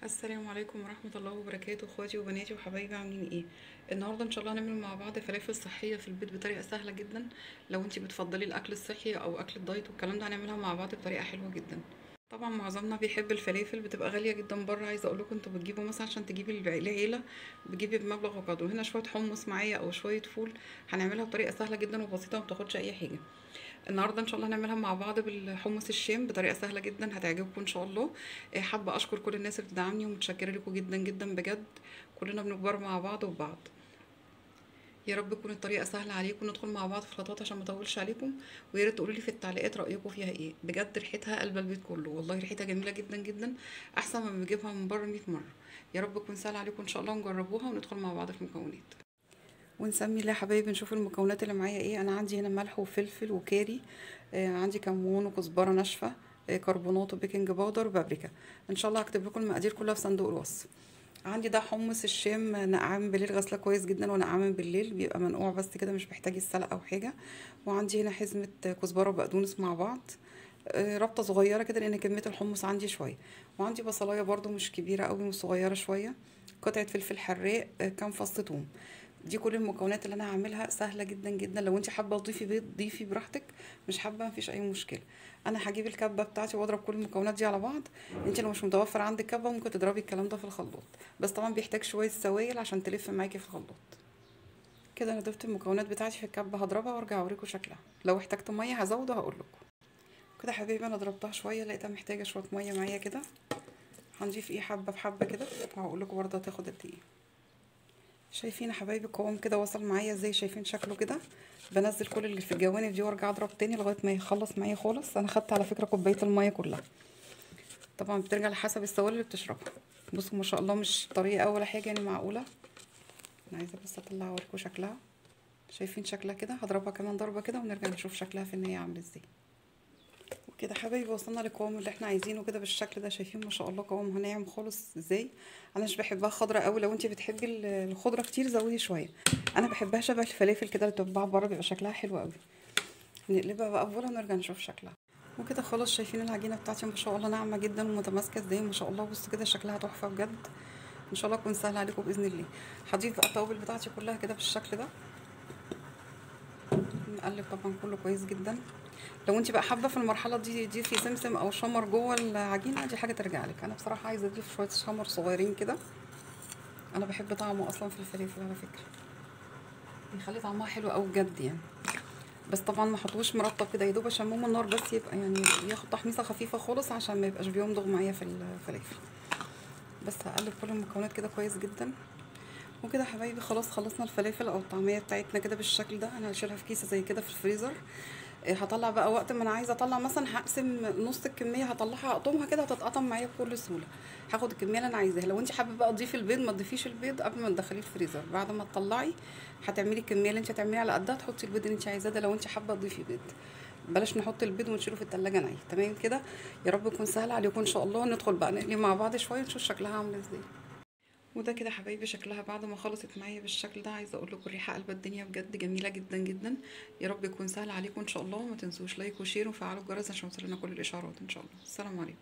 السلام عليكم ورحمة الله وبركاته، اخواتي وبناتي وحبايبي، عاملين ايه؟ النهارده ان شاء الله هنعمل مع بعض فلافل صحية في البيت بطريقة سهلة جدا. لو انتي بتفضلي الاكل الصحي او اكل الدايت والكلام ده هنعملها مع بعض بطريقة حلوة جدا. طبعا معظمنا بيحب الفلافل، بتبقى غالية جدا بره. عايزة اقول لكم انتوا بتجيبوا مثلا عشان تجيبي العيلة بتجيبي بمبلغ وقدره. هنا شوية حمص معايا او شوية فول، هنعملها بطريقة سهلة جدا وبسيطة ومبتاخدش اي حاجة. النهارده ان شاء الله هنعملها مع بعض بالحمص الشام بطريقه سهله جدا هتعجبكم ان شاء الله. حابه اشكر كل الناس اللي بتدعمني ومتشكره لكم جدا جدا بجد. كلنا بنكبر مع بعض وبعض. يا رب تكون الطريقه سهله عليكم، ندخل مع بعض في الخطوات عشان ما اطولش عليكم. ويا ريت تقولوا لي في التعليقات رايكم فيها ايه. بجد ريحتها قلب البيت كله، والله ريحتها جميله جدا جدا، احسن ما بنجيبها من بره 100 مره. يا رب تكون سهله عليكم ان شاء الله، ونجربوها وندخل مع بعض في المكونات ونسمي الله يا حبايبي. نشوف المكونات اللي معايا ايه. انا عندي هنا ملح وفلفل وكاري، عندي كمون وكزبره ناشفه، كربونات وبيكنج باودر وبابريكا. ان شاء الله هكتب لكم المقادير كلها في صندوق الوصف. عندي ده حمص الشام، نقعاه من بالليل، غسله كويس جدا ونقعاه من بالليل، بيبقى منقوع بس كده، مش محتاج السلق او حاجه. وعندي هنا حزمه كزبره وبقدونس مع بعض، ربطه صغيره كده لان كميه الحمص عندي شويه. وعندي بصلايه برضو مش كبيره قوي، مش صغيره شويه، قطعه فلفل حراق، كام فص ثوم. دي كل المكونات اللي انا هعملها، سهله جدا جدا. لو انت حابه تضيفي بيض ضيفي براحتك، مش حابه مفيش اي مشكله. انا هجيب الكبه بتاعتي واضرب كل المكونات دي على بعض. انت لو مش متوفر عندك كبه ممكن تضربي الكلام ده في الخلاط، بس طبعا بيحتاج شويه سوائل عشان تلف معاكي في الخلاط. كده انا ضفت المكونات بتاعتي في الكبه، هضربها وارجع اوريكم شكلها. لو احتجت ميه هزود وهقول لكم. كده يا حبيبي انا ضربتها شويه، لقيتها محتاجه شويه ميه معايا كده. هنضيف ايه حبه بحبه كده، وهقول لكم برضه هتاخد قد ايه. شايفين يا حبايبي القوام كده وصل معايا ازاي؟ شايفين شكله كده؟ بنزل كل اللي في الجوانب دي وارجع اضرب تاني لغايه ما يخلص معايا خالص. انا خدت على فكره كوبايه الميه كلها، طبعا بترجع لحسب السوائل اللي بتشربها. بصوا ما شاء الله، مش طريه اول حاجه يعني، معقوله. انا عايزه بس اطلع اوريكم شكلها. شايفين شكلها كده؟ هضربها كمان ضربه كده ونرجع نشوف شكلها في النهايه عامل ازاي. وكده حبايبي وصلنا للقوام اللي احنا عايزينه كده بالشكل ده. شايفين ما شاء الله قوامها ناعم خالص ازاي؟ انا مش بحبها خضرة قوي، لو انتي بتحبي الخضرة كتير زودي شويه. انا بحبها شبه الفلافل كده اللي بتتباع بره، بيبقى شكلها حلو قوي. نقلبها بقى في بوله ونرجع نشوف شكلها. وكده خلاص، شايفين العجينه بتاعتي ما شاء الله ناعمه جدا ومتماسكه ازاي؟ ما شاء الله بصوا كده شكلها تحفه بجد. ان شاء الله تكون سهله عليكم باذن الله. هضيف بقى التوابل بتاعتي كلها كده بالشكل ده. نقلب طبعا كله كويس جدا. لو انت بقى حابه في المرحله دي تضيفي سمسم او شمر جوه العجينه، دي حاجه ترجع لك. انا بصراحه عايزه اضيف شويه شمر صغيرين كده. انا بحب طعمه اصلا في الفلافل على فكره، بيخلي طعمها حلو قوي بجد يعني. بس طبعا ما احطوش مرطب كده، يا دوب اشممه النار بس، يبقى يعني ياخد تحميصه خفيفه خالص عشان ما يبقاش بيمضغ معايا في الفلافل. بس هقلب كل المكونات كده كويس جدا. وكده يا حبايبي خلاص خلصنا الفلافل او الطعميه بتاعتنا كده بالشكل ده. انا هشيلها في كيسه زي كده في الفريزر. هطلع بقى وقت ما انا عايزه اطلع، مثلا هقسم نص الكميه، هطلعها اقطمها كده هتتقطم معايا بكل سهوله. هاخد الكميه اللي انا عايزاها. لو انت حابه بقى تضيفي البيض ما تضيفيش البيض قبل ما تدخليه الفريزر، بعد ما تطلعي هتعملي الكميه اللي انت هتعمليها على قدها، تحطي البيض اللي انت عايزاه ده. لو انت حابه تضيفي بيض، بلاش نحط البيض ونشيله في التلاجة ناعم. تمام كده. يا رب يكون سهل عليكم ان شاء الله. ندخل بقى نقلي مع بعض شويه نشوف شكلها عامل ازاي. وده كده حبايبي شكلها بعد ما خلصت معايا بالشكل ده. عايزه اقول لكم الريحه قلبة الدنيا بجد، جميله جدا جدا. يا رب يكون سهل عليكم ان شاء الله. ما تنسوش لايك وشير وفعلوا الجرس عشان يوصلنا كل الاشعارات ان شاء الله. السلام عليكم.